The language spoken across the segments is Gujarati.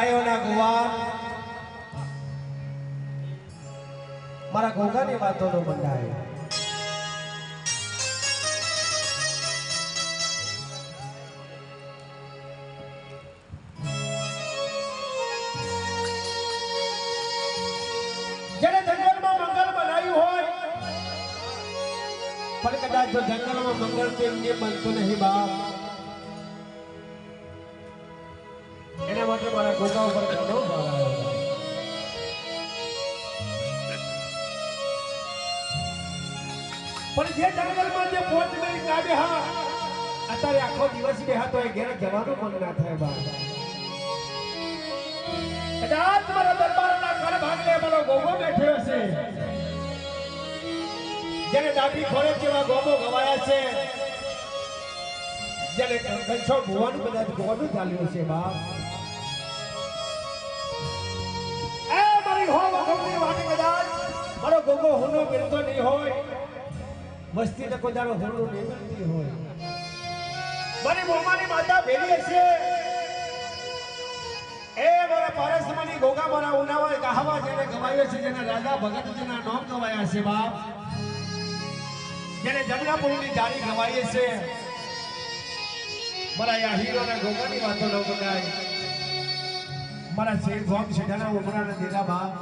ગાયોના ગુવાર મારા ગોગાની વાતોનો બંધાય જેને જંગલમાં મંગલ બનાવ્યું હોય પણ કદાચ જો જંગલમાં મંગળ તેમને બનતું નહીં બાપ એના માટે મારા ગોગા ઉપર ઘણો ભાર આવ્યો પણ જે જંગલમાં જે પોચ મિનિટ ના બેહા અત્યારે આખો દિવસ બેહા તો એ ઘેર જવાનું મન ના થાય બાપ કદાચ મારા દરબારના કર ભાગલે મારો ગોગો બેઠ્યો છે જેને ડાબી ખોળે જેવા ગોગો ગવાયા છે જેને કંછો ભુવાનું કદાચ ગોગો ચાલ્યો છે બાપ એ મારી હો વખતની વાણી કદાચ મારો ગોગો હુનો મિલતો નહીં હોય મસ્તી ને કોદારો હુનો નહીં મિલતી હોય મારી મોમાની માતા ભેલી છે એ મારા પારસમાની ગોગા મારા ઉનાવા કહાવા જેને ગવાયો છે જેના રાજા ભગતજીના નામ ગવાયા છે બાપ જેને જમનાપુરની જારી ગવાય છે મારા યા હીરોના ગોગાની વાતો ન ગણાય મારા શેર ભોગ શેઠાના ઉમરાના દેલા બાપ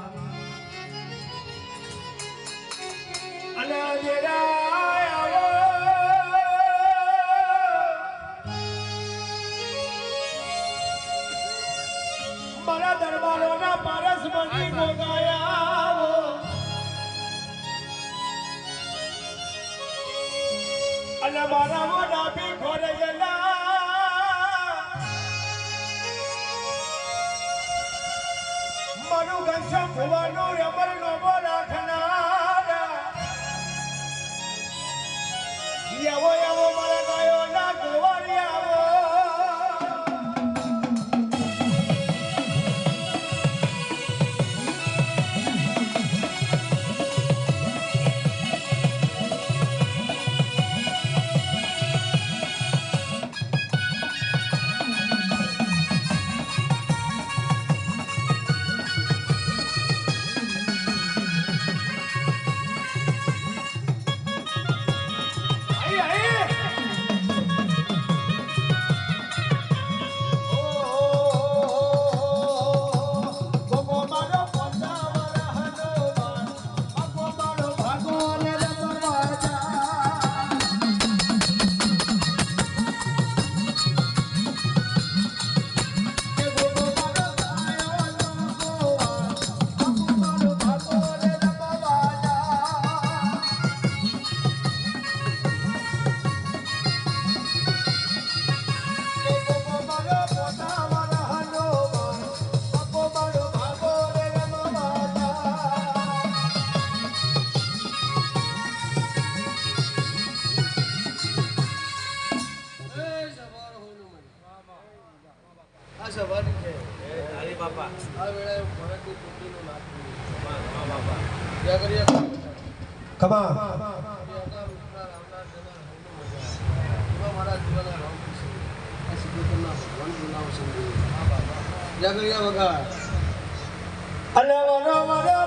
અને દેરા મારા દરબારોના પારસ બની ગોગાયા અને મારા મોઢા ભી ખોરે ગયેલા મારું ઘનશ્યામ ભુવાનું રમણ નોમો રાખનારા આવો આવો મારા ગાયોના ગોવારી આવો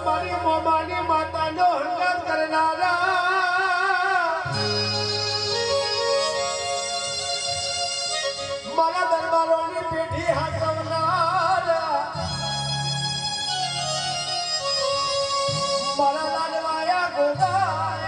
મારી મોમાની માતાનો હંગાત કરનારા મારા દરબારોની પેઠી હાકવનારા મારા લાડવાયા ગોગાયા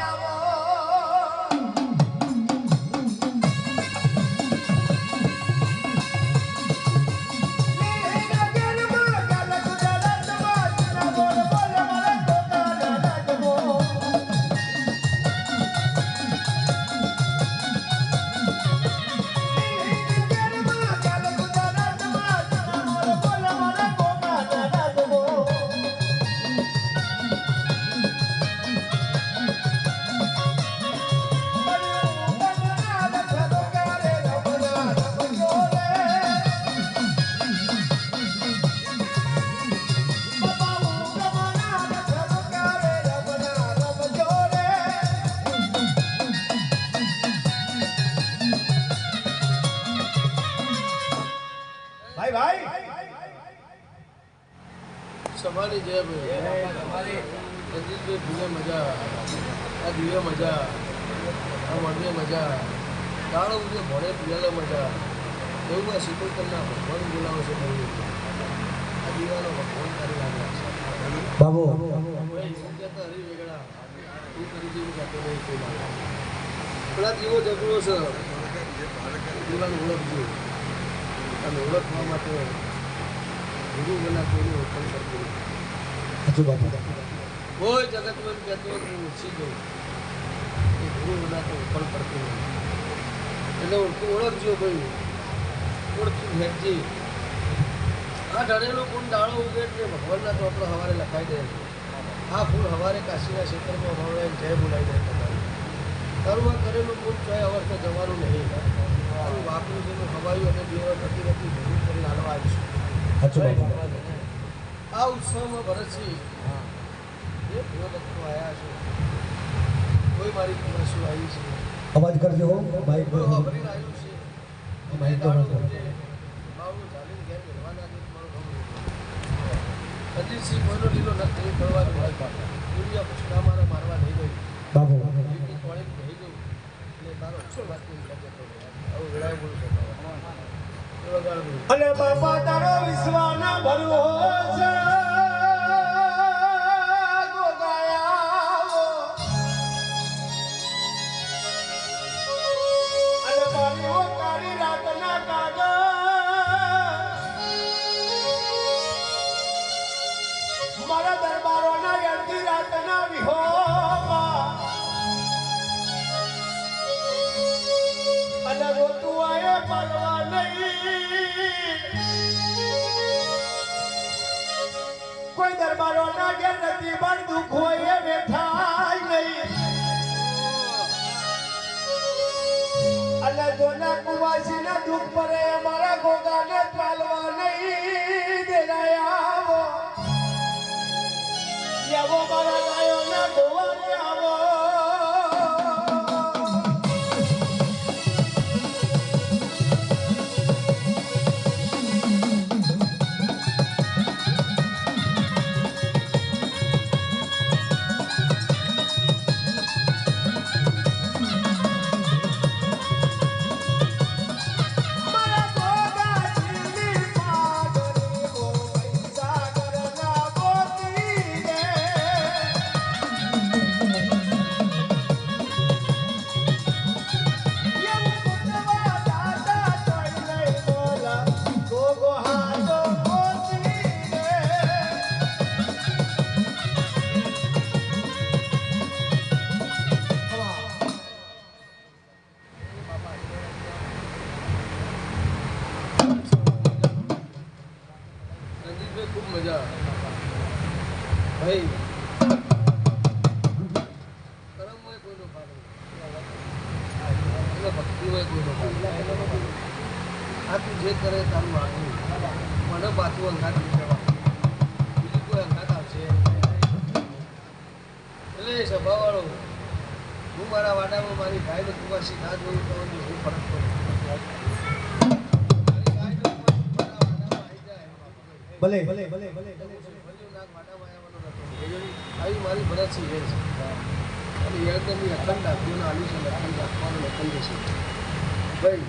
મારી જય ભાઈ રંજીતભાઈ ભૂલે મજા આ દિવ્ય મજા આ મળે મજા દાડો ઉગે ભણે પીવાલે મજા એવું આ શીતળકરના ભગવાન બોલાવે છે બહુ આ દીવાનો ભગવાન તારી લાગે બાબુ કહેતા હરી વેગડા તું કરી જેવું કહેતો નહીં કોઈ મારે પેલા જીવો ઝઘડો છે દીવાનું ઓળખજો અને ઓળખવા માટે ગુરુ બના કોઈનું હુકમ કરતો હજુ બાપુ કોઈ જગતમાં કહેતો હું ઓછી જઉં એ ગુરુ બના તો હુકમ કરતો નહીં એટલે ઓળખજો ભાઈ ઓળખી ભેટજી આ ઢળેલું ફૂલ ડાળો ઉગે એટલે ભગવાનના તો આપણે સવારે લખાઈ દે આ ફૂલ સવારે કાશીના ક્ષેત્રમાં ભગવાન જય બોલાવી દે તારું આ કરેલું ફૂલ ચોય અવસ્થા જવાનું નહીં તારું વાપરું જેનું હવાયું અને બે નથી નથી ભેગું કરી હાલવા આવીશું આ ઉત્સવમાં ભરતસિંહ એ પૂરો ભક્તો આવ્યા છે કોઈ મારી કુમાસી આવી છે અવાજ કરજો બાઈક પર ખબરી આવ્યું છે બાઈક તો અજીતસિંહ કોઈનો લીલો નથી પડવાનું હોય દુનિયા પુષ્ટા મારવા નહીં ગઈ બાબુ પાણી નહીં ગયું એટલે તારો ઓછો વાત નહીં લાગે આવું વેળાએ બોલું શકો અને બાપા તારો વિશ્વાના ભરવો છે ગોગાયા અને મારી કાળી રાતના કાગળ મારા દરબારોના અડધી રાતના વિહોમાં અને રોતું આયે પાલવા નહીં કોઈ દરબારોના ઘેર નથી પણ દુઃખ હોય એ બેઠાય નહીં અને જોના કુવાસીના દુઃખ પડે મારા ગોગાને ચાલવા નહીં દેરાયા આવો મારા ગાયોના ગોવાને આવો ખૂબ મજા ભાઈ કરમ હોય કોઈનો ફાળો એટલે ભક્તિ હોય કોઈનો ફાળો આ તું જે કરે તારું આગળ મને પાછું અંગાત બીજું કોઈ અંગાત આવશે એટલે સભાવાળો હું મારા વાડામાં મારી ગાયને કુવાસી ના જોયું તો હું ફરક પડું ભલે ભલે ભલે ભલે આવી મારી ભરતસિંહ છે અને એકદમ અખંડ રાખીને આલ્યું છે અખંડ રાખવાનું અખંડ છે ભાઈ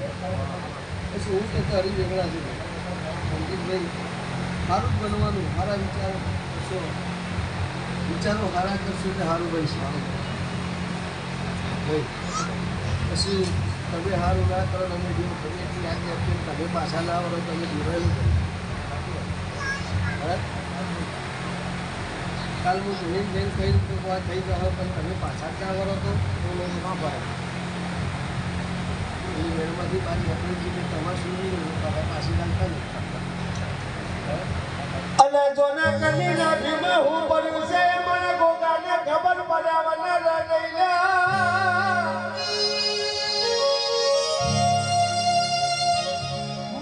પછી હું કહેતા હરી વેગળા છે સંજીતભાઈ સારું જ બનવાનું સારા વિચારો કરશો વિચારો સારા કરશો એટલે સારું ભાઈ સારું ભાઈ પછી તમે સારું ના કરો અમે જેવું કરીએ એટલી આજે આપીએ તમે પાછા ના આવડો તમે જોડાયેલું કરો કાલ હું જોઈને જઈને કઈ રીતે વાત થઈ ગયો પણ તમે પાછા જ ના વરો તો હું ના ભરાય એ વેળમાંથી મારી નોકરી તમારે શું પાછી ચાલતા નહીં અને જોના કની ના ભીમાં હું પડ્યું છે મને ગોગાને ખબર પડ્યા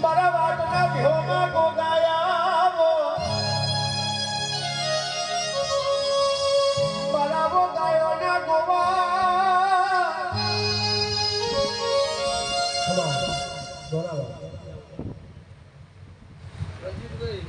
મારા વાટના ભીમાં ગોગાયા મારા ગોગાયોના ગોવા રણજીતભાઈ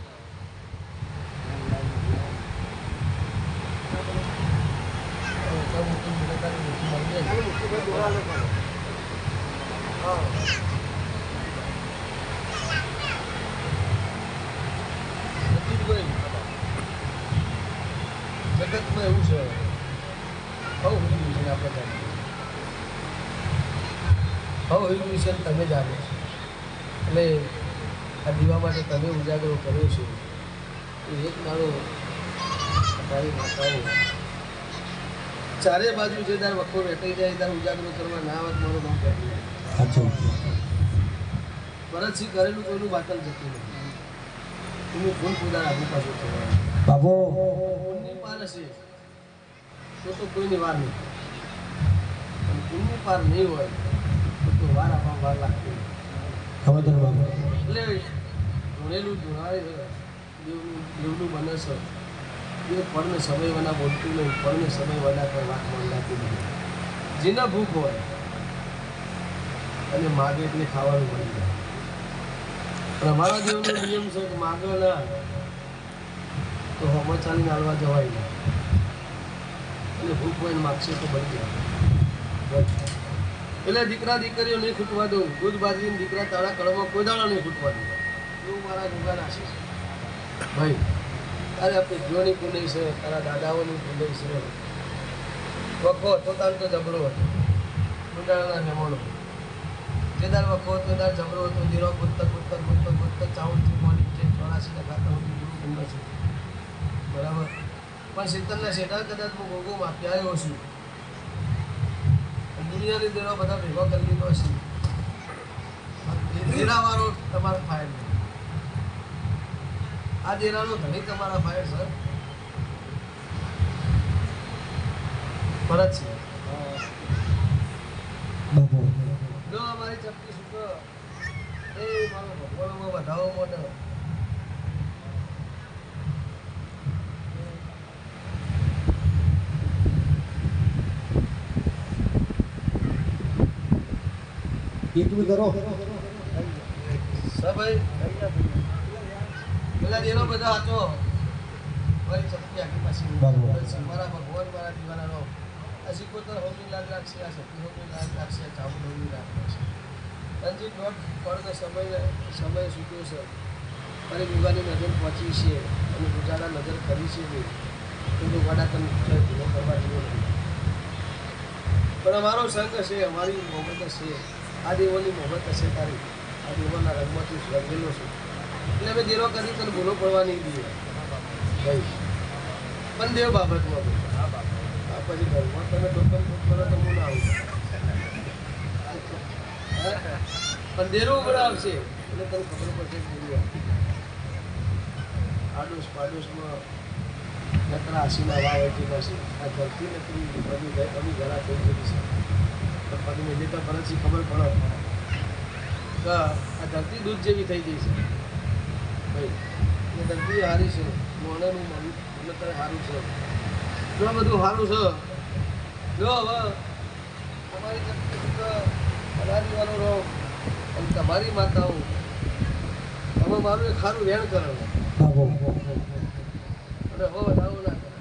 જગતમાં એવું છે હવ હિન્દુ છે આપણે જાણીએ હવ હિન્દુ છે તમે જાણો છો એટલે આ દીવા માટે તમે ઉજાગરો કર્યો છે એ એક મારો તારી માતાઓ ચારે બાજુ જે તાર વખો વેટાઈ જાય તાર ઉજાગરો કરવા ના આવત મારું નામ કર્યું ભરતસિંહ કરેલું કોઈનું બાતલ જતું નથી તમે ફૂલ પૂજા આગળ પાછું થવાનું બાબો પુણ્યની પાર હશે તો કોઈની વાર નહીં અને પુણ્યની પાર નહીં હોય તો વાર આપવા વાર લાગતી ખબર બાબો એટલે ભણેલું ધોળાય દેવનું બને છે એ પડને સમય વના બોલતું નહીં પડને સમય વના પર વાત માંડાતી નહીં જેના ભૂખ હોય અને માગે એટલે ખાવાનું મળી જાય પણ અમારા દેવનો નિયમ છે કે માગે ના તો હમણાં ચાલીને હાલવા જવાય નહીં એટલે ભૂખ હોય માગશે તો બની જાય એટલે દીકરા દીકરીઓ નહીં ખૂટવા દઉં દૂધ બાજરીને દીકરા તારા કળમાં કોઈ દાડો નહીં ખૂટવા દઉં એવું મારા ગુગાન આશીષ ભાઈ તારે આપણી જીવની પુનઈ છે તારા દાદાઓની પુનઈ છે વખો તો તાર તો જબરો હતો ગુંડાળાના મેમણો જે દાર વખો તો દાર જબરો હતો જીરો પુસ્તક ચાવડથી મોડી જે 84 ખાતા હું જેવું ગુંડો છું બરાબર પણ શીતલના શેઠા કદાચ હું ગોગો માફી આવ્યો છું દુનિયાની દેરો બધા ભેગો કરી લીધો છે દેરાવાળો તમારો ફાયર આ દેરાનો ધણી તમારા ફાયર સર ભરત છે જો અમારી ચપટી સુકો એ મારો ભગવાનમાં વધાવો મોટો એટલું કરો ભાઈ પેલા દેરો બધા હતો મારી શક્તિ આખી પાછી મારા ભગવાન મારા દીવાનાનો આ સિકોતર હોમી લાગ રાખશે આ શક્તિ હોમી લાગ રાખશે આ ચાબુ હોમી લાગ રાખશે રણજીત દોઢ પડનો સમય સૂક્યો છે મારી ગુગાની નજર પહોંચી છે અને ગુજારા નજર કરી છે નહીં તો વડા તમે ધીરો કરવા જેવો નથી પણ અમારો સંઘ છે અમારી મોહબ્બત છે આ દેવોની મોહબ્બત હશે તારી આ દેવોના રંગમાંથી રંગેલો છે એટલે અમે દેરો કરી તને ભૂલો પડવા નહીં દઈએ ભાઈ પણ દેવ બાબતમાં આ પછી ઘરમાં તમે ટોકન કરો તો હું ના આવું પણ દેરો ઉગડાવશે એટલે તને ખબર પડશે કે દેરી આડોશ પાડોશમાં નકરા આશીના વાવ એટલી છે આ ધરતી નકરી બધી ઘરા થઈ ગઈ છે પણ પગને લેતા પરથી ખબર પડે કે આ ધરતી દૂધ જેવી થઈ ગઈ છે ભાઈ એ ધરતી સારી છે મોણાનું મન સારું છે જો બધું સારું છે જો હવે અમારી અનાદિવાનો રહો અને તમારી માતાઓ તમે મારું એક સારું વેણ કરો અને હો વધારો ના કરે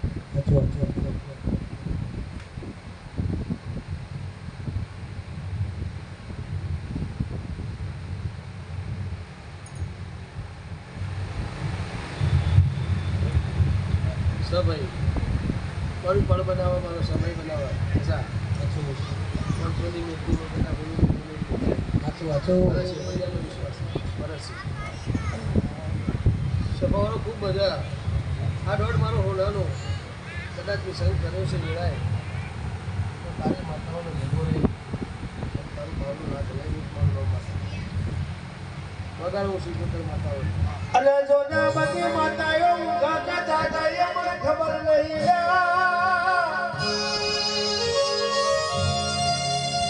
ભાઈ મારું પળ બનાવવા મારો સમય બનાવવા પૈસા પાંચસોની મૂર્તિમાં બધા વિશ્વાસ બરસ સભાઓનો ખૂબ મજા આ દોઢ મારો હોનાનો કદાચ મેં સંગ કર્યો છે વેળાએ તો તારી માતાઓનો ભેગો રહી તારું ભાવનું ના ચલાવી મારું નામ માતા વગાડ હું શ્રીકોતર માતાઓ અલે જોના બધી માતાઓ ઊંઘા કાતા જાય મને ખબર નહીં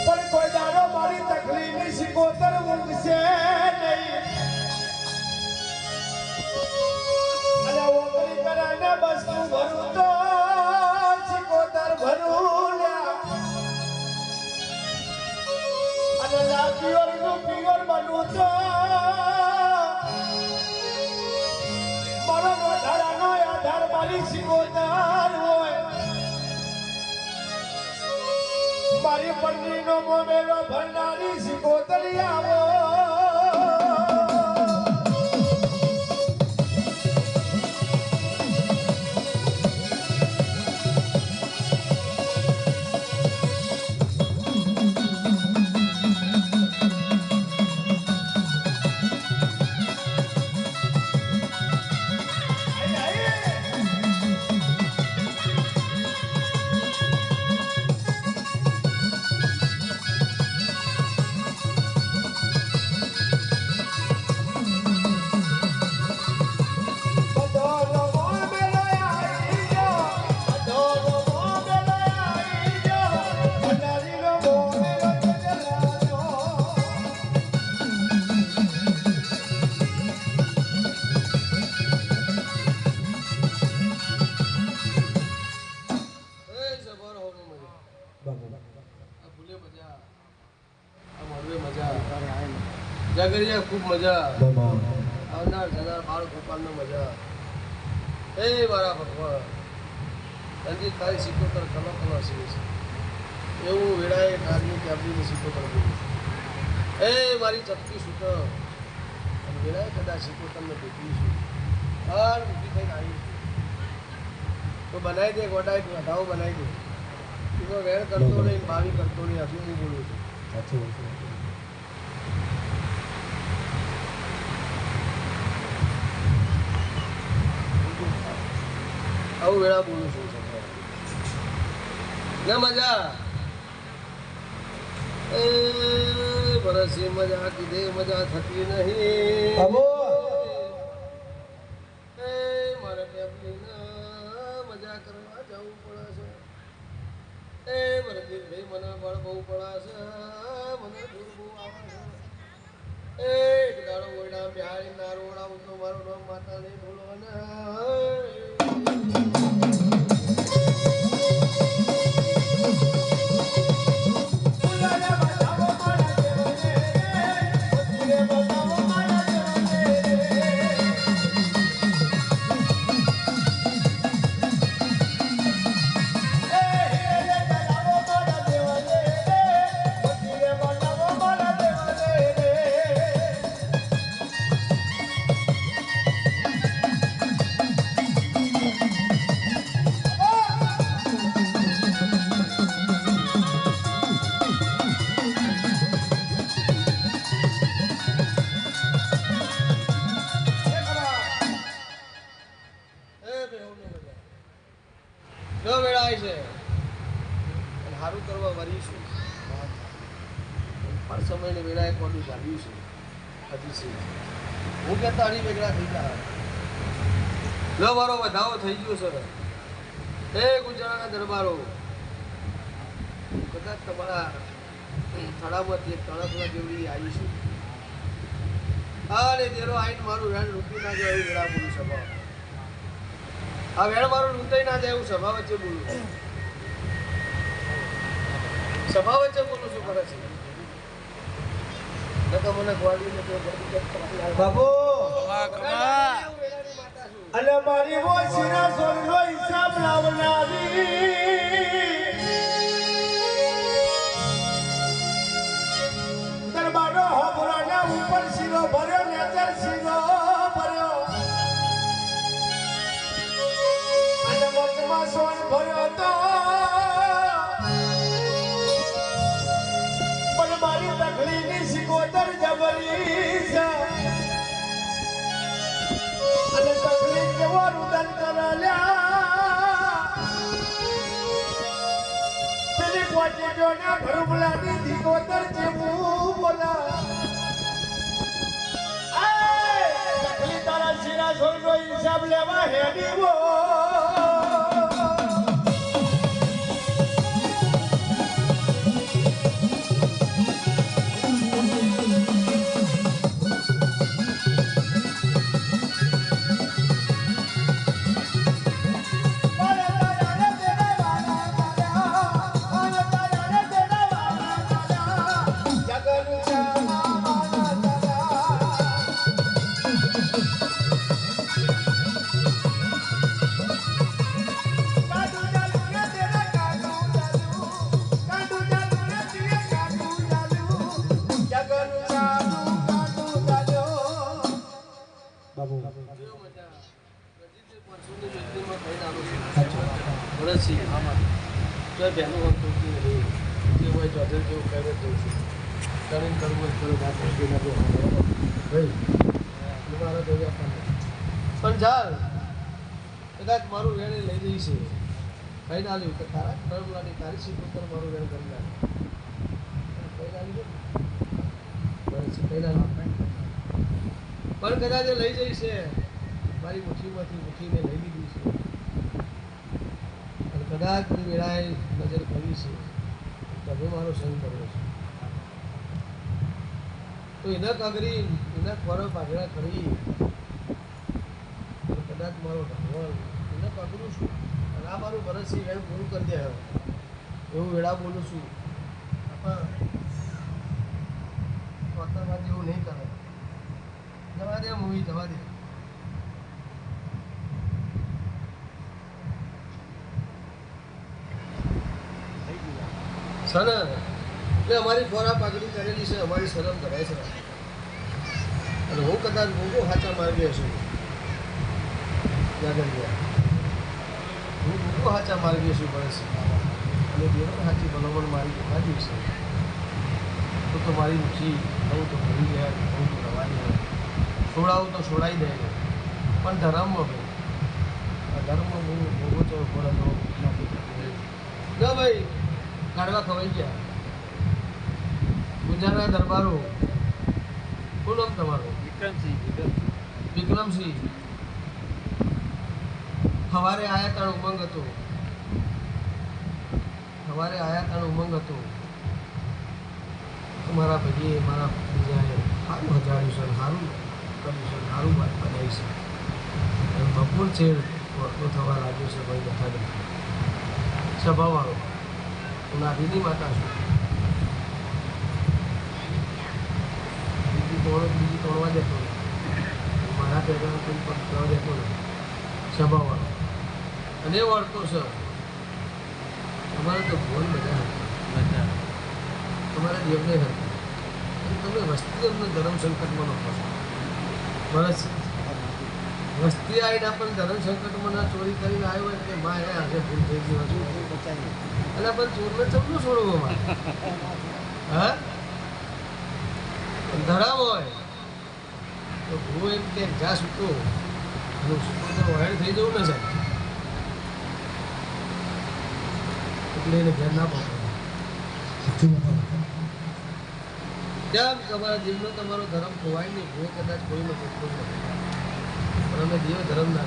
પણ કોઈ દાડો મારી તકલીફની સિકોતર ઊંઘશે નહીં અલે ઓગળી કરાને બસ તું ભરું તો સિકોતર ભરું અને લા પિયોરનું પિયોર બનવું તો સિકોતર હોય મારી પત્નીનો મોમેલો ભરનારી સિકોતરી આવો જાગરિયા ખૂબ મજા આવનાર જનાર બાળ ગોપાલનો મજા એ મારા ભગવાન રંજીત તારી સિકોતર કલો કલો સીવે છે એવું વેળાએ કારની કેબડીની સિકોતર બોલું એ મારી ચપટી સૂટ અને વેળાએ કદાચ સિકોતરને ભેગીશું હાર ઊભી થઈને આવીશું તો બનાવી દે ગોડાઈ વધાવો બનાવી દે એનો વેળ કરતો નહીં બાવી કરતો નહીં હજુ હું બોલું છું સાચું આવું વેળા બોલું છું ના મજા એ બરસી મજા કીધે મજા થતી નહીં એ મારે ફેમિલીના મજા કરવા જવું પડે છે એ બરસી ભાઈ મને બળ બહુ પડે છે મને દૂર બહુ આવે છે એક દાડો ઓરડા બિહારી ના રોડા હું તો મારું નામ માતા નહીં બોલવાના સારું કરવા વરીશું પણ સમયને વેળાએ કોડું જાળવ્યું છે હજી છે હું કહેતા અઢી વેગળા થઈ ગયા લો મારો વધાવો થઈ ગયો સર એ ગુજરાતના દરબારો કદાચ તમારા થડામાંથી એક તણકલા જેવડી આવીશું અને તેરો આઈને મારું વેણ લૂંટી ના જાય એવું વેળા બોલું સભા આ વેણ મારું લૂંટાઈ ના જાય એવું સભા વચ્ચે બોલું સભા વચ્ચે બોલું છું કરે છે તો મને ગોળીને બાબુ અને મારી વો સિરા સોરનો હિસાબ લાવનારી દરબારો હોબરાના ઉપર શીરો ભર્યો નેચર શીરો ભર્યો અને વચમાં સોન ભર્યો તો પણ મારી તકલીની સિકોતર જબરી છે અને તકલીફ કેવો રુદન કરાલ્યા પેલી પોટેટોના ભરૂમલાની સિકોતર જેવું બોલા તકલીફ તારા શીરા સોયનો હિસાબ લેવા હેડી વો તૂટી નહીં જે હોય ચોધર જેવું કહે જવું છું કરીને કરવું હોય થોડું વાત મૂકી નાખો ભાઈ મારો જોઈએ પણ ચાલ કદાચ મારું વેણ લઈ જઈ છે કઈ ના લ્યું કે તારા કરમલાની તારી સીટ ઉપર મારું વેણ કરી નાખ કઈ ના લીધું બસ કઈ ના લીધું પણ કદાચ લઈ જઈ છે મારી મુઠ્ઠીમાંથી મુઠ્ઠીને લઈ લીધી છે અને કદાચ કોઈ વેળાએ નજર કરી છે તમે મારો સંગ કર્યો છે તો એના કાગરી એના ખોરાક પાઘડા કરી કદાચ મારો ઢાંવણ એને પકડું છું અને આ મારું ભરતસિંહ વેણ પૂરું કરી દે એવું વેળા બોલું છું વાતાવરણ એવું નહીં કરે જવા દે મૂવી જવા દે સર એટલે અમારી ખોરાક પાઘડી કરેલી છે અમારી શરમ કરાય છે અને હું કદાચ મોટો સાચા માર્ગે છું હું બહુ સાચા માર્ગે છું બસ અને બેનો સાચી ભલામણ મારી ખાધી છે તો મારી ઊંચી કહું તો ભરી જાય કહું તો રવાની હોય છોડાવું તો છોડાઈ દે પણ ધર્મમાં ભાઈ આ ધર્મમાં બહુ ભોગો છો પડે તો ના ભાઈ કાઢવા ખવાઈ ગયા ગુજરાતના દરબારો શું નામ તમારું? વિક્રમસિંહ સવારે આયા તાણ ઉમંગ હતો મારા ભાઈએ મારા બીજાએ સારું હજાર્યું છે સારું કર્યું છે સારું વાત બનાવી છે અને બપોર છે વળતો થવા લાગ્યો છે ભાઈ બધા સભાવાળો હું નાભીની માતા છું બીજી તોડવા દેતો મારા પેલા કોઈ પણ કરવા દેતો નથી સભાવાળો અને વળતો છે તમારે તો ભોન બધા તમારા દેવને હતી અને તમે વસ્તી અમને ધર્મ સંકટમાં નહોતો બસ વસ્તી આવીને પણ ધર્મ સંકટમાં ના ચોરી કરીને આવ્યો હોય કે માં એ આજે ભૂલ થઈ ગઈ હજુ એટલે પણ ચોરને ચમનું છોડવું માં હા ધરાવ હોય તો હું એમ કે જા સૂતો વાયર થઈ જવું ને સાહેબ એટલે એને ઘેર ના પકડે કેમ તમારા જીવનો તમારો ધર્મ ખોવાય નહીં હું કદાચ કોઈનો પૂછતો નથી પણ અમે દેવ ધર્મ ના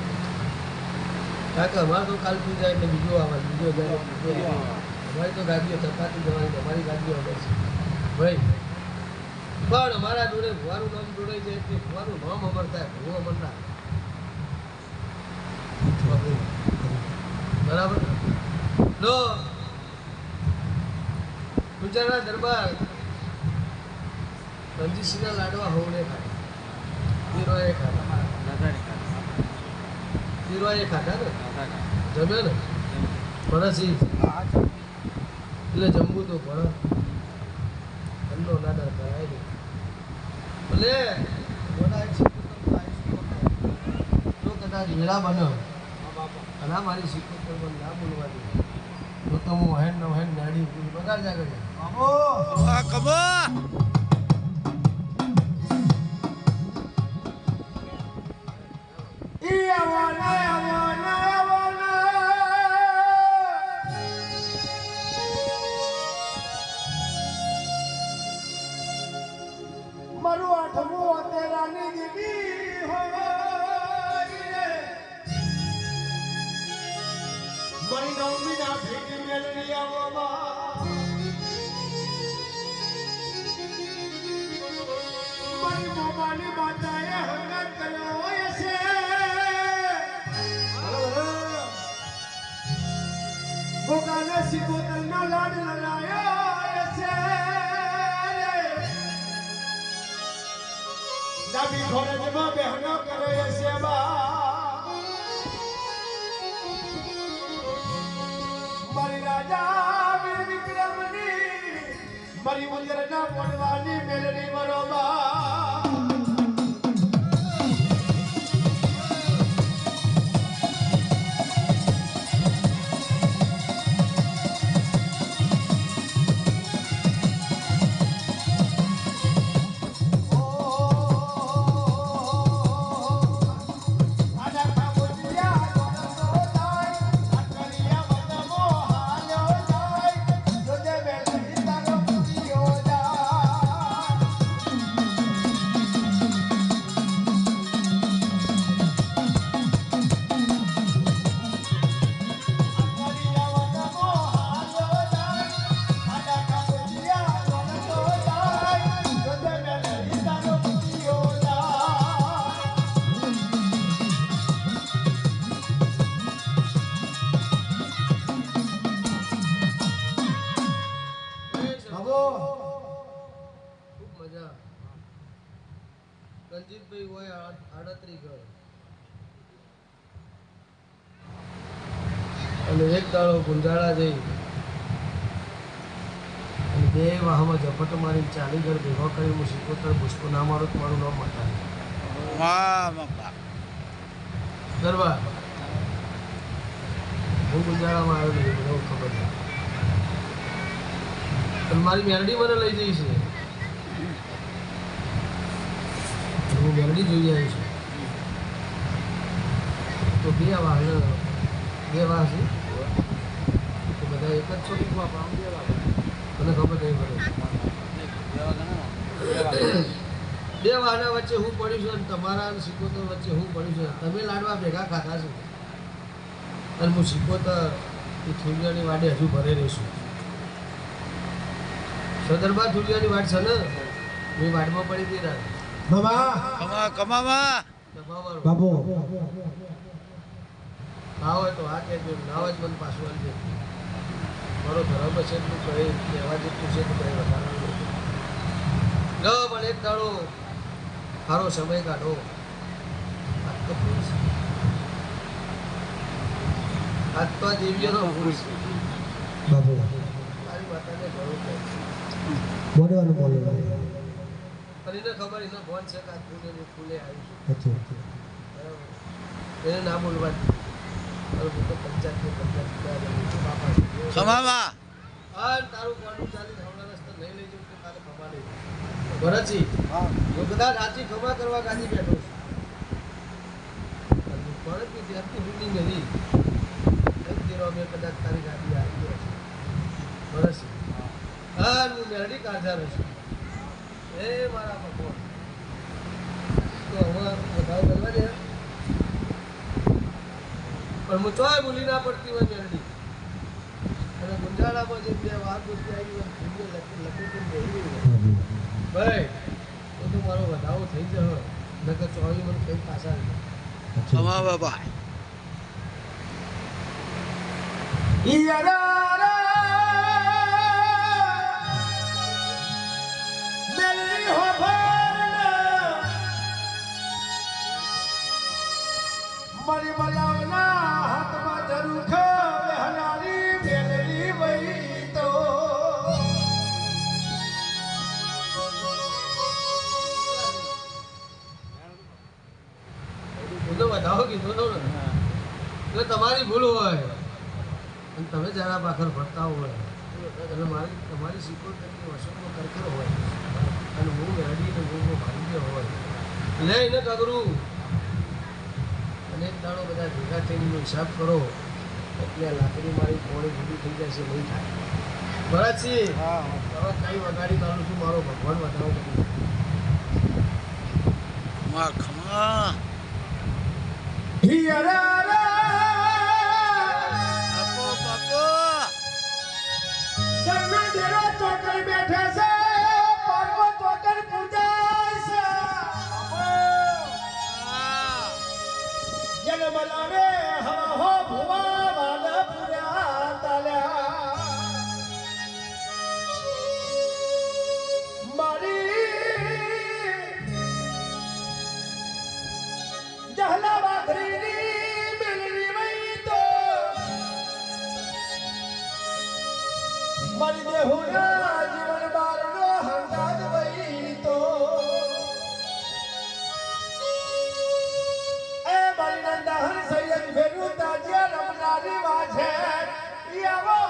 કારણ કે અમારે તો કાલ પી જાય એટલે બીજો આવે બીજો જાય અમારી તો ગાદીઓ ચપાતી જવાની અમારી ગાદીઓ આવે છે ભાઈ પણ અમારા જોડે ભુવાનું નામ જોડાઈ જાય એટલે ભુવાનું નામ અમર થાય ભૂ અમર ના બરાબર લો ગુજરાતના દરબાર રણજીતસિંહના લાડવા હોવને ખાય તીરોએ ખાધા તીરોએ ખાધા ને જમ્યો ને ભરતસિંહ એટલે જમવું તો પણ એમનો લાડર કરાય નહીં ભલે જો કદાચ વેળા બન્યો અને આ મારી શીખો ના બોલવા દે તો તો હું હેન નો હેન નાડી બગાડ જા કરી મારું આઠમું તેરાની દીદી હોય મારી નવમી ના ભેટ મેળવી આવવામાં મારી મોમાની માતાએ હંગાત કર્યો હોય છે ભોગાના સિકોતરના લાડ લડાયો છે ડાબી ખોરજમાં બહેનો કરે છે મારી રાજા વીર વિક્રમની મારી ઉંદરના મોડવાની મેલડી મરોબા રણજીતભાઈ હોય 38 ઘર અને એક દાડો ગુંજાળા જઈ અને બે વાહમાં ઝપટ મારી 40 ઘર ભેગો કરી હું સિકોતર ભૂસકો ના મારો તો મારું નામ મટાય વાહ બાપા ગરબા હું ગુંજાળામાં આવેલો છું મને ખબર છે પણ મારી મેરડી મને લઈ જઈ છે હું મેરડી જોઈ આવી છું તો બે વાહ છે તો બધા એક જ છોડી મને ખબર નહીં પડે બે વાહના વચ્ચે હું પડ્યું છું અને તમારા અને સિકોતર વચ્ચે હું પડ્યું છું તમે લાડવા ભેગા ખાધા છો અને હું સિકોતર એ થુલિયાની વાડે હજુ ભરે રહીશું સદરબા થુલિયાની વાડ છે ને મેં વાડમાં પડી હતી રાત બાબા કમાવા દબાવવાનું બાબુ ના હોય તો આ કહેજો ના હોય તો મને પાછું આવી દેજો મારો ધર્મ છે એટલું કહે કહેવા જેટલું છે તો કંઈ વધારાનું ન પણ એક દાડો સારો સમય કાઢો આજ તો પુરુષ આજ તો આ દેવીઓનો પુરુષ બાબુ તારી માતાને ઘણું કહે બોલવાનું બોલો પણ એને ખબર એનો ભોન છે કે આ ફૂલે આવ્યું છે એને ના બોલવા કમાવા તારું કોનું ચાલી હમણાં રસ્તા નહીં લઈ જવું તો તારે ખમા નહીં ભરતજી હું કદાચ સાચી ખમા કરવા ગાજી બેઠો છું પણ ત્યારથી રૂની નથી તેરો અમે કદાચ તારી ગાડી આવી ગયો છે ભરતજી હા હું મેરડી કાઢા રહું છું એ મારા ભગવાન તો હવે વધારે કરવા દે પણ હું ચોય ભૂલી ના પડતી હોય મેરડી અને ગુંજાળામાં જે બે વાર પૂછતી આવી હોય લખી ભાઈ તો મારો વધાવો થઈ જશે નકર ચોવી મને કંઈ પાછા નહીં કમા બાપા મારી મલાવના હાથમાં જરૂર હનારી મેલડી વહી તો હું તો વધાવો કીધો હતો ને એટલે તમારી ભૂલ હોય અને તમે જરા પાખર ભરતા હોય અને તમારી સિક્યોરિટી વસતનો કરકર હોય અને હું મેળવી ને હું ભાંગ્ય હોય એટલે એને કગરું અને એક દાડો બધા ભેગા થઈને હિસાબ કરો એટલે આ લાકડી મારી પોણી ભૂલી થઈ જશે નહીં થાય ભરતસિંહ હવે કઈ વગાડી કાઢું છું મારો ભગવાન વધારો કરી ખમા બાપો બાપો ચોકર બેઠા છે પાર્વો ચોકર પૂજાય છે જન બોલાવે હવા હો ભુવા વાદ પુરા તાલ્યા મારી જહલા વાઘરીની મિલની વઈ તો મારી દેહુના જીવન બારનો હંગાદ વઈ તો એ મારી નંદા સૈયદ ભેગું તાજિયા રમનારી વાછે આવો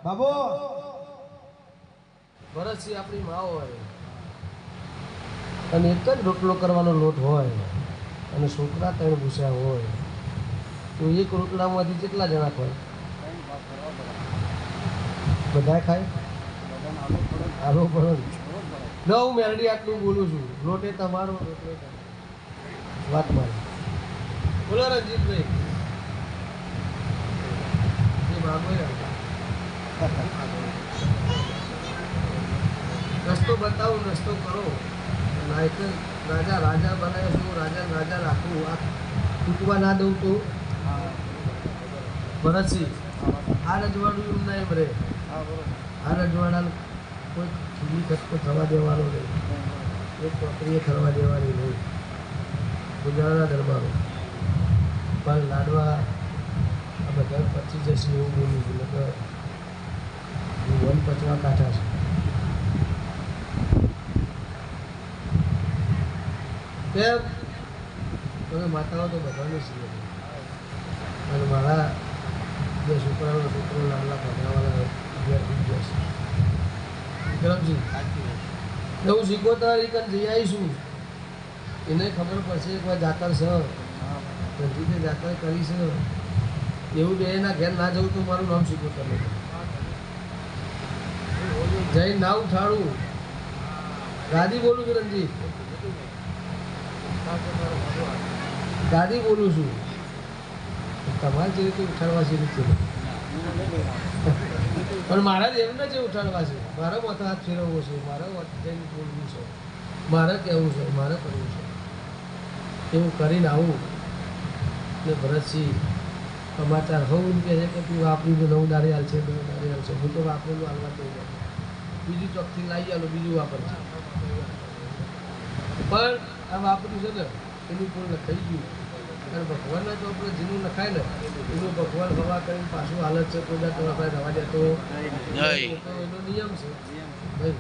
બાબુ ભરતસિંહ આપણી મા હોય અને એક જ રોટલો કરવાનો લોટ હોય અને છોકરા 3 ભૂસ્યા હોય તો એક રોટલામાંથી કેટલા જણા ખાય બધા ખાય આલો પડો ન હું મેરડી આટલું બોલું છું લોટે તમારો રોટલો વાત મારી બોલો રણજીતભાઈ માગો રસ્તો બતાવો, રસ્તો કરો. નાયક રાજા રાજા બનાવે છું, રાજા રાજા રાખું. આ તૂટવા ના દઉં તો ભરતસિંહ આ રજવાડું એમ ના એમ રહે. આ રજવાડા કોઈ ખીલી ખટકો થવા દેવાનો નહીં, એક ચોકડીએ થવા દેવાની નહીં. ગુજરાતના દરબારો પણ લાડવા આ બધા પચી જશે એવું બોલું છું. એટલે વન પચવા કાઢા છે. કેમ તમે માતાઓ તો બધાને છીએ, અને મારા જે છોકરાનો છોકરો લાડલા ભણાવવાના અગિયાર થઈ ગયા છે. વિક્રમજી એવું શીખોતર એક જઈ આવીશું, એને ખબર પડશે એક વાર જાતર છે, રણજીતે જાતર કરી છે. એવું બે એના ઘેર ના જવું તો મારું નામ શીખોતર નહીં. જઈને ના ઉઠાડું. ગાદી બોલું છું રણજીત, ગાદી બોલું છું. તમારે જે રીતે ઉઠાડવા છે રીતે પણ મારા એમને જે ઉઠાડવા છે, મારે માથે હાથ ફેરવવો છે, મારે જઈને બોલવું છે, મારે કહેવું છે, મારે કરવું છે. એવું કરીને આવું ને ભરતસિંહ સમાચાર હોવું કહે છે કે તું વાપરીને 9 દાડે હાલ છે, 9 દાડે હાલ છે. હું તો વાપરેલું હાલવા તો બીજું ચોકથી લાવી આલો, બીજું વાપરશે. પણ આ વાપર્યું છે ને એનું કોઈ લખાઈ ગયું. અને ભગવાનને તો આપણે જેનું લખાય ને એનું ભગવાન હવા કરીને પાછું હાલત છે. કોઈ દાડો આપણે રવા દેતો એનો નિયમ છે ભાઈ.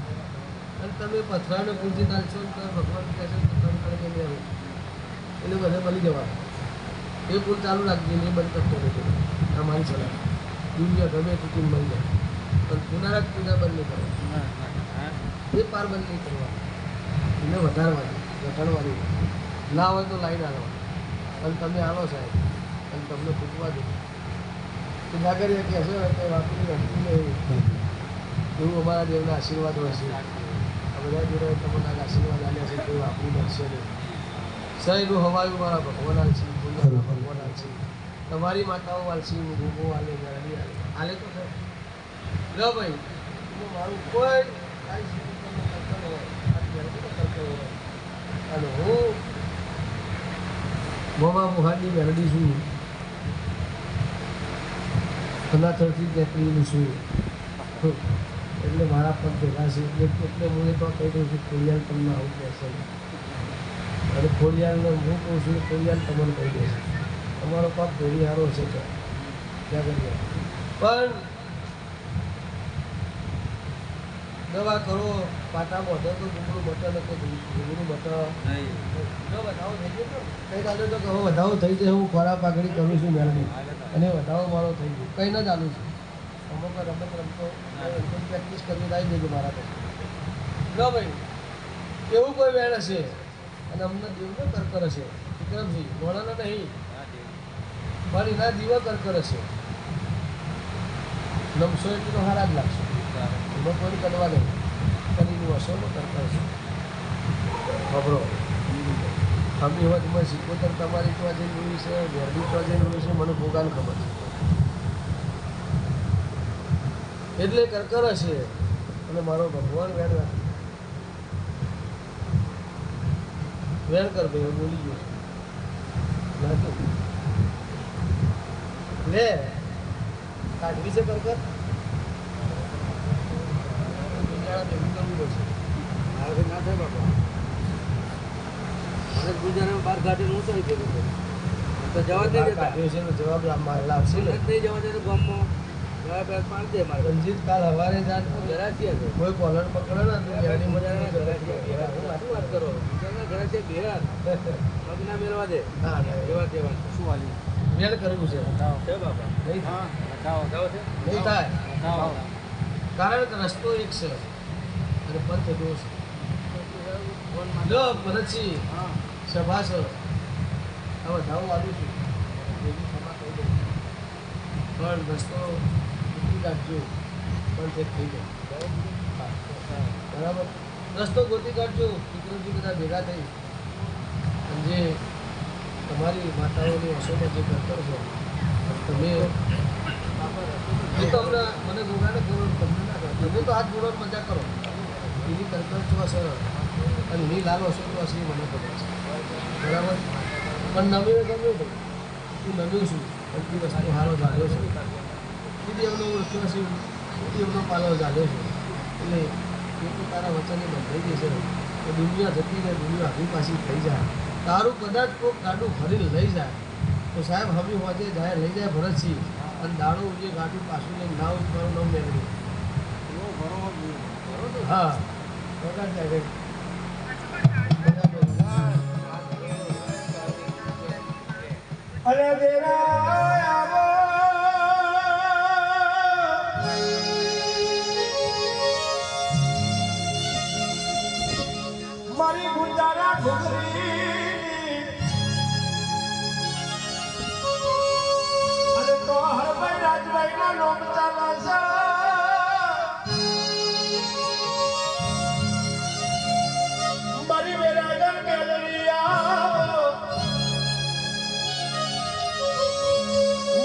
અને તમે પથરાને પૂંજી નાખશો ને તો ભગવાન કહે છે તમે કરીને નહીં આવું, એને બધે બની જવાનું. એ પુલ ચાલુ રાખજે, એ બંધ કરતો નથી. આ મારી સલાહ. દુનિયા ગમે એટલી મળી જાય પણ પુનરાક પૂજા બંધ નહીં કરવાની, એ પાર બંધ નહીં કરવાની. એને વધારવાની, ઘટાડવાની ના હોય તો લાઈન આવવાની. અને તમે આવો સાહેબ અને તમને ફૂટવા દો તો જાગરીએ કહેશો કે વાપરી હટતી એવું અમારા દેવના આશીર્વાદ હોય છે. આ બધા જોડે તમને આશીર્વાદ આવ્યા છે કોઈ વાપરી બનશે નહીં. સહેલું હવાયું મારા ભગવાન આલસી, ભગવાન આલસી, તમારી માતાઓ આલસી, ભૂગો આલે, મેળવી આલે આલે તો ખરું. લો ભાઈ મારું કોઈ કરતો હોય અને હું મોમાં મુહાની મેળવી છું, અનાથરથી નીકળેલું છું. એટલે મારા પગ ભેગા છે. એટલે હું એ તો કહી દઉં છું ખોડિયાલ તમને આવું કહેશે અને ખોડિયાલને હું કહું છું ખોડિયાલ તમને કહી દેશે. તમારો પગ ભેડી હારો છે ત્યાં કરીએ પણ દવા કરો. પાટા બધો તો ડુંગળું બટર ડુંગળું બટર વધાવો થઈ ગયો. કંઈ ચાલુ તો કહો વધાવો થઈ જાય. હું ખોરાક પાઘડી કરું છું મેળવી અને વધાવો મારો થઈ ગયો. કંઈ ના ચાલુ છે. અમુક રમત રમતો પ્રેક્ટિસ કરવી આવી દેજો મારા પાસે. ન ભાઈ એવું કોઈ વેણ હશે અને અમને દેવનો કરકર હશે. વિક્રમસિંહ મોડાનો નહીં પણ એના દીવા કરકર હશે. નમશો એટલું તો હારા જ લાગશે. એમાં કોઈ કરવા નહીં પણ એનું અસરનો કરકર છે. ખબરો અમે એવા તમારે સિકોતર તમારી તો આજે જોઈ છે, વેરડી તો આજે જોઈ છે, મને ભોગાને ખબર છે. એટલે કરકર હશે અને મારો ભગવાન વેણ કર ભાઈ બોલી ગયો લે કાઢવી છે કરકર ભેગું કરવું પડશે. મારે ના થાય બાપા, મને ગુજરાતમાં બહાર કાઢીને હું થઈ ગયો તો જવા જ નહીં દેતા. કાઢ્યો છે જવાબ લાવશે ને નહીં જવા દે તો ગામમાં જવાબ પાડી દે મારે. રણજીત કાલ સવારે જાત ઘરાથી હશે કોઈ કોલર પકડે ને તો ગાડી મજાના ઘરાથી બિહાર. હું શું વાત કરો? બીજાના ઘરાથી બિહાર પગ ના મેળવા દે હા એવા કહેવાનું. શું વાલી વેલ કરવું છે છે બાપા? નહીં થાય. બતાવો છે નહીં થાય બતાવો. કારણ કે રસ્તો એક છે અને પંથ દો છે. લો ભરતસિંહ હા સભા છે હવે ધાવું આવું છું એવી સભા કહી દઉં પણ રસ્તો ચૂકી કાઢજો પણ તે થઈ જાય બરાબર. રસ્તો ગોતી કાઢજો. વિક્રમજી બધા ભેગા થઈ અને જે તમારી માતાઓની વસોમાં જે કરતર છે તમે એ તો અમને મને ગોગાને ખબર તમને ના કરો તમે તો હાથ જોડો મજા કરો એની કલ્પના છો સર અને ની લાલો છો તો હશે મને ખબર છે બરાબર પણ નવી ગમ્યું તો તું નવ્યું છું બધી વસ્તુ હારો જાગ્યો છે કીધી એમનો ઓળખ્યો હશે કીધી એમનો પાલો જાગ્યો છે એટલે એ તો તારા વચને બંધાઈ જશે તો દુનિયા જતી રહે દુનિયા આગી પાછી થઈ જાય તારું કદાચ કોઈ ગાડું ફરી લઈ જાય તો સાહેબ હવે હોજે જાય લઈ જાય ભરતસિંહ અને દાડો જે ગાડી પાછું લઈને ના ઉઠવાનું ન મેળવ્યું હા વગાડ જાય અરે દેરા આવો મારી ગુંજારા ઘુઘરી અને તો હરભાઈ રાજભાઈ ના લોક ચાલે છે મારી વેરાગર ગેલેરિયા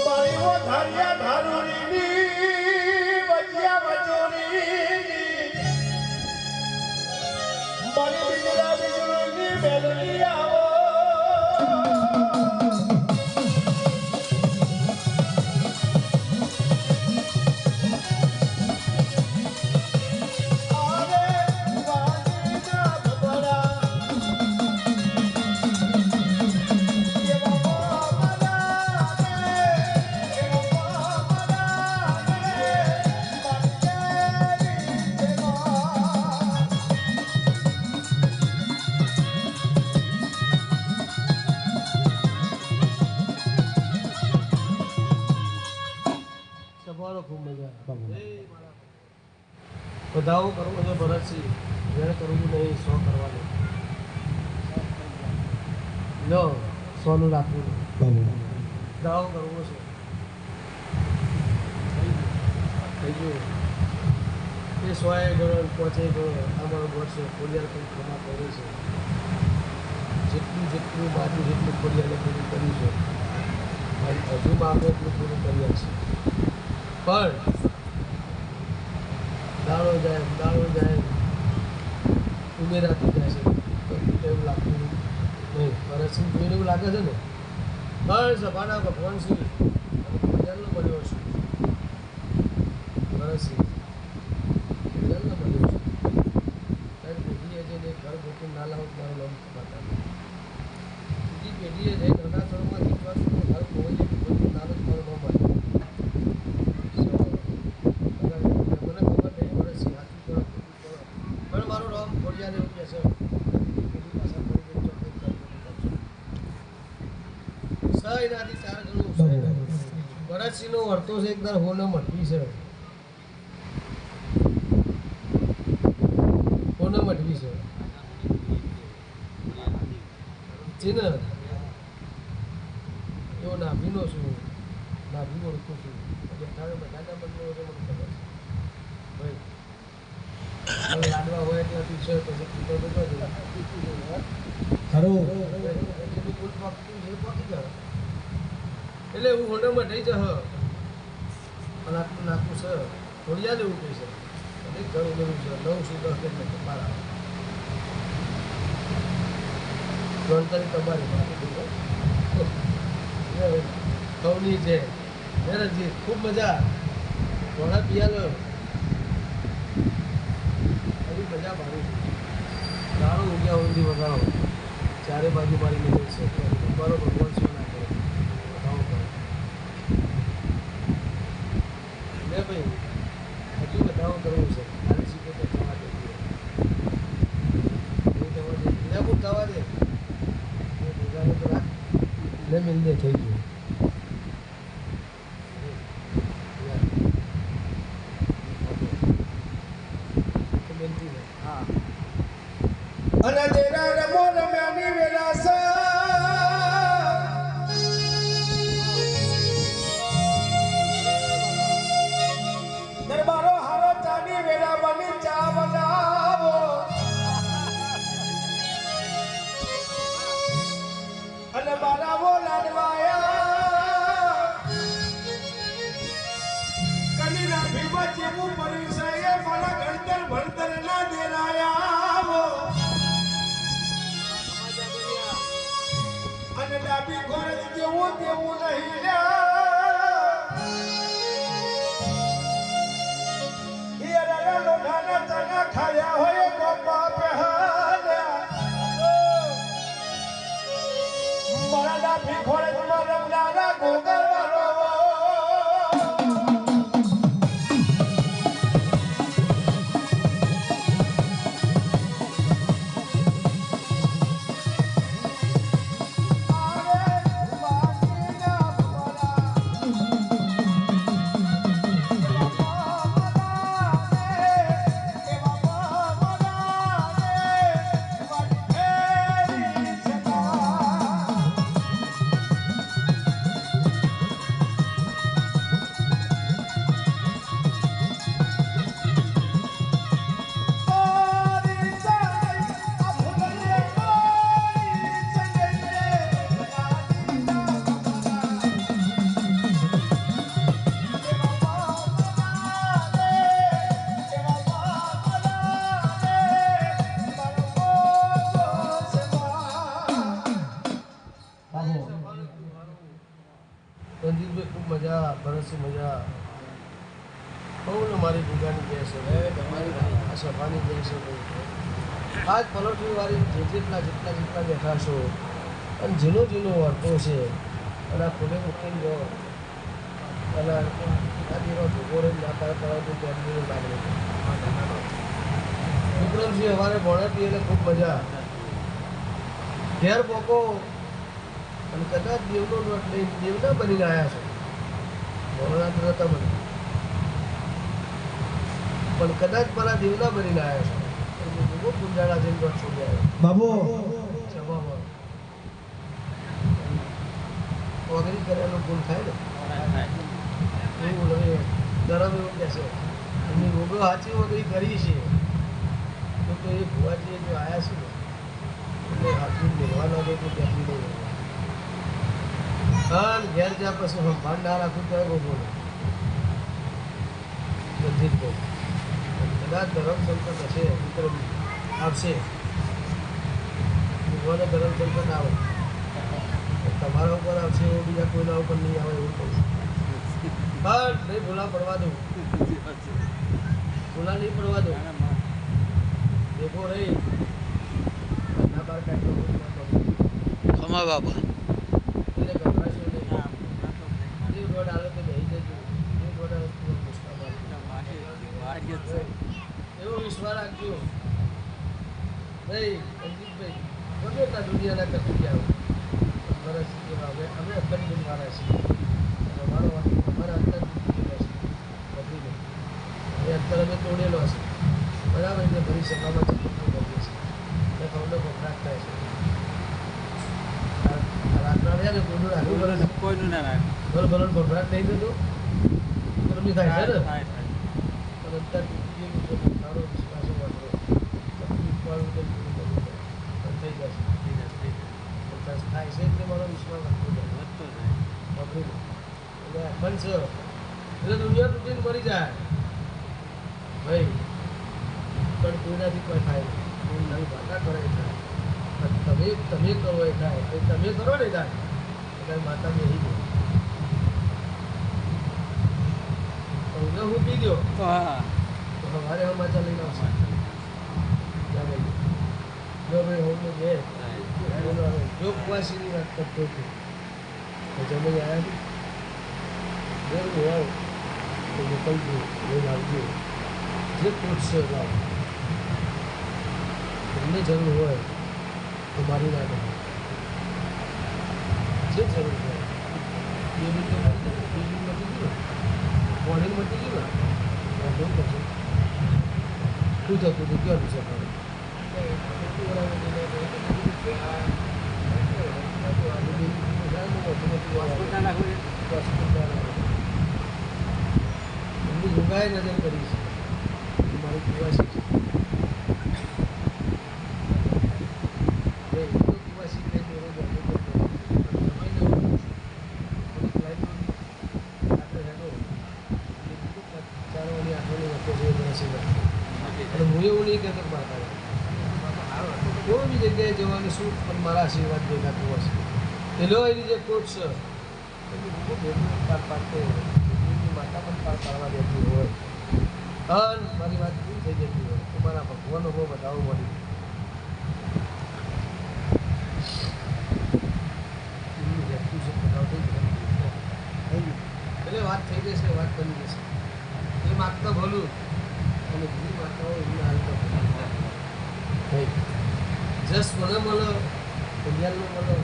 મારી વો ધારિયા ધારુરીની વજિયા વજોરીની મારી બીજડા બીજડીની મેલડી આવો ખૂબ મજા બધાઓ કરવો છે ભરતસિંહ જેને કરવું નહીં 100 કરવાનું લો 100 નું રાખવું દાવો કરવો છે થઈ ગયું એ 100 ગણો પહોંચે ગણો અમારો ગોળ છે ખોડિયાર કંઈક ખમા કરે છે જેટલું બાજુ જેટલું ખોડિયારે પૂરું કર્યું છે હજુ માગે એટલું પૂરું કર્યા છે પણ દાડો જાય ઉમેરાતી જાય છે તો એવું લાગતું નહીં ભરતસિંહ જોઈને એવું લાગે છે ને પણ સભાના ભગવાન શ્રી ખોડિયારનો મળ્યો છે ભરતસિંહ ખોડિયારનો મળ્યો છે સાહેબ પેઢીએ જઈને ઘર ગોતું ના લાવું મારું નામ માતા બીજી પેઢીએ જઈને અનાથળમાં જીતવાનું ઘર કોઈ ગોતું ના લાવું મારું નામ માતા એનાથી 4 ગણું ભરતસિંહનો વર્તો છે એકદર હોનો મઠવી છે હોનો મઠવી છે જેને એવો નાભીનો છું નાભી ઓળખું છું બધાના બંને મને ખબર છે ભાઈ લાડવા હોય એટલે પીછો પછી કીધો બધો ખરું એટલે હું હોન્ડામાં થઈ જશે અને આટલું નાખવું છે થોડી એવું કહી છે અને ઘર ઉમેરું છે 9 સુધી 10 એટલે મારા ગણતરી તમારી કવની છે મેરજી ખૂબ મજા ઘોડા પિયાલો હજી મજા મારી દાણો ઉગ્યા ઊંધી વગાડો ચારે બાજુ મારી મદદ છે તમારો ભગવાન શું ના કરે લે ભાઈ હજુ બધાઓ કરવું છે ખાલી શીખો તો થવા દે લે હું થવા દે તો રાખ લે મિલ દે થઈ ગયું હા અને તેરા રમો રમ્યાની વેરાસા દરબારો હારો ચાની વેરા બની ચા બનાવો અને બારાવો લાડવાયા મસ્તીમાં જેવું પરિસય મારા ગણતર ભણતર ના દેરાયા અને ડાબી ખોરજ જેવું તેવું નહીં લ્યા લોઢાના ચણા ખાયા હોય બાપા પહેલ્યા મારા ડાબી ખોરજમાં રમનારા ગોગર રણજીતભાઈ ખૂબ મજા ભરતસિંહ મજા બહુ ને મારી ભૂગાની ગેસ છે આ સભાની ગેસ છે આજ પલોઠી વાળી જેટલા બેઠા છો અને ઝીણો વર્તો છે અને આ ખોલે મૂકીને જો અને આ દીવા ભૂગો રહીને ના તારે તળાવથી પેટની લાગણી વિક્રમસિંહ અમારે ભણાતી એટલે ખૂબ મજા ઘેર પોકો અને કદાચ દેવનો નોટ લઈ દેવના બનીને આવ્યા છો ભોળાનાથ નતા બની પણ કદાચ મારા દેવના બનીને આવ્યા છો બહુ કુંડાળા જઈને નોટ છોડી આવ્યો બાબુ સભામાં વગરી કરેલો ભૂલ થાય ને એવું હવે ધરમ એવું કહેશે એમની રોગો સાચી વગરી કરી છે તો એ ભુવાજીએ જો આવ્યા છે ને એટલે હાથું લેવાના તો ત્યાંથી નહીં અને ઘેર જ્યાં પછી સંભાળ ના રાખું તો બહુ બોલે રણજીતભાઈ કદાચ ધરમ સંકટ હશે વિક્રમ આવશે ભગવાને ધરમ સંકટ આવે તમારા ઉપર આવશે એવું બીજા કોઈના ઉપર નહીં આવે એવું કહું પણ નહીં ભૂલા પડવા દઉં ભૂલા નહીં પડવા દઉં ભેગો રહી ના બાર કાઢી ખમા બાબા એવો વિશ્વાસ રાખજો નહીં રણજીતભાઈ ગમે ત્યાં દુનિયાના કરતી ગયા બરસ હવે અમે અત્તર દિનવાળા છીએ અને અમારા અત્તર બધી ગઈ એ અત્તર અમે તોડેલો હશે બરાબર એટલે ભરી સભામાં ચકલી કરીએ છીએ એટલે અમને ગભરાટ થાય છે રાતના રહ્યા ને કોઈનું રાખવું બરાબર કોઈનું ના રાખે બરાબર ગભરાટ નહીં થતો ગરમી થાય છે ને પણ અત્યારે સારો વિશ્વાસ વાંધો તકલીફ વાળું થઈ જશે થાય છે એટલે મારો વિશ્વાસ વધતો જાય એટલે બનશે એટલે દુનિયા તૂટીને મરી જાય ભાઈ પણ કોઈનાથી કોઈ થાય નહીં નવી ભાષા કરે એ થાય તમે કરો એ થાય તમે કરો ને થાય એટલે માતા મેં ગયો હું પી ગયો તો સવારે સમાચાર લઈને આવશે ત્યાં ભાઈ જો ભાઈ હું જે જો કુવાસીની વાત કરતો હતો જમે આવ્યા ને હું આવું તો મોકલજો લઈને આવજો જે પૂછશે લાવ તમને જરૂર હોય તો મારી ના કહે જે જરૂર હોય બે મિનિટે મટી ગયું મોર્નિંગ મટી ગયું ને શું કરશે શું થતું હતું ક્યાં છે એમની યોગાએ નજર કરી છે મારી કુવાસી છે કુવાસી ચારો કશું પણ મારા આશીર્વાદ ભેગા તું હશે પેલો એની જે કોટ છે એની ખૂબ ભેગું પાર પાડતો હોય એની માતા પણ પાર પાડવા દેતી હોય અને મારી વાત પૂરી થઈ જતી હોય તો મારા ભગવાનનો બહુ બતાવવો મળી એમનું વ્યક્તિ છે બતાવતો જ નથી. એટલે વાત થઈ જશે વાત બની જશે એ માગતા ભલું અને બીજી માતાઓ એમને હાલતા ભલું જસ મને મળો કલ્યાણનો મળો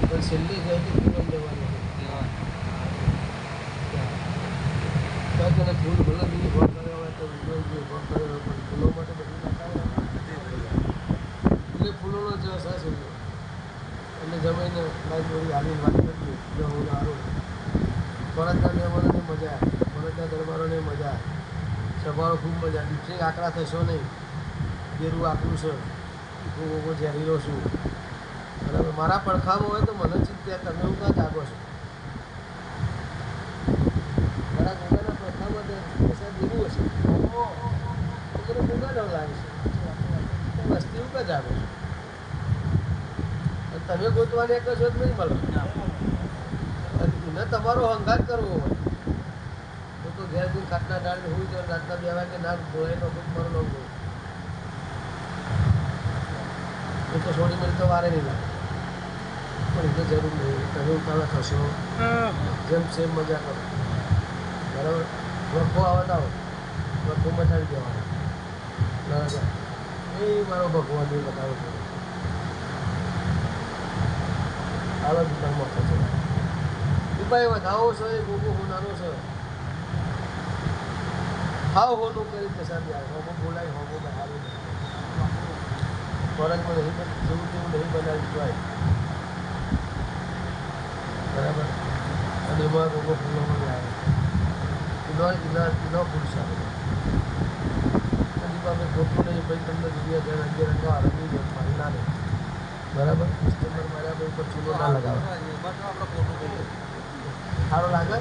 પણ છેલ્લે જાય તો પૂનમ લેવાનું તને ફૂલ ભલે બીજી ભોગ કર્યો હોય તો ભોગ કર્યો હોય પણ ફૂલો માટે બધી માતાઓ એટલે ફૂલોનો જસ હશે એટલે જમીને મારી જોડી આવીને વાત કરી જો હું સારું ભરતના મહેમાનોને મજા આવે ભરતના દરબારોને મજા આવે સભાઓ ખૂબ મજા આવે આકડા થશો નહીં પેરું આકરું છે હું ઝેરીલો છું બરાબર મારા પડખામાં હોય તો મને ચિંતા તમે હું ક્યાં જાગો છો મારા ગોગાના પડખામાં પૈસા દેવું હશે તો મને ગોગા ન લાગે છે વસ્તી હું ક્યાં જાગો છો તમે ગોતવાને એક છો જ નહીં મળો એને તમારો હંગાત કરવો હોય તો ઘેર જઈને ખાટના ડાળને હું જો રાતના 2 વાગે ના ધોય નો મારો ન ગયો એ તો સોની મળી તો વારે નહીં લાગે પણ એ તો જરૂર નહીં તમે ઉતાવળા થશો જેમ સેમ મજા કરો બરાબર વખો આવતા હોય વખો મચાવી દેવાનો બરાબર એ મારો ભગવાન એ બતાવો છો આવા દુકાનમાં થશે ઉપાય વધાવો છો એ ગોગો હોનારો છે હાવ હોનું કરી પસાર હોમો બોલાય હોમો બહારું ખોરાકમાં નહીં જેવું તેવું નહીં બનાવી હોય બરાબર અને એમાં ગોગો ફૂલોમાં આવે એનો પુરુષ આવે હજી અમે ખોટું નહીં ભાઈ તમને દુનિયા જણ અંગે રંગવા રમી દો મારી ના નહીં બરાબર ડિસ્ટેમ્બર માર્યા ભાઈ ઉપર ચૂલો ના લગાવે સારો લાગે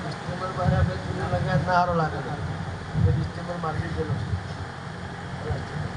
ડિસ્ટેમ્બર માર્યા ભાઈ ચૂલો લગાવે ના સારો લાગે ડિસ્ટેમ્બર મારી ગયેલો છે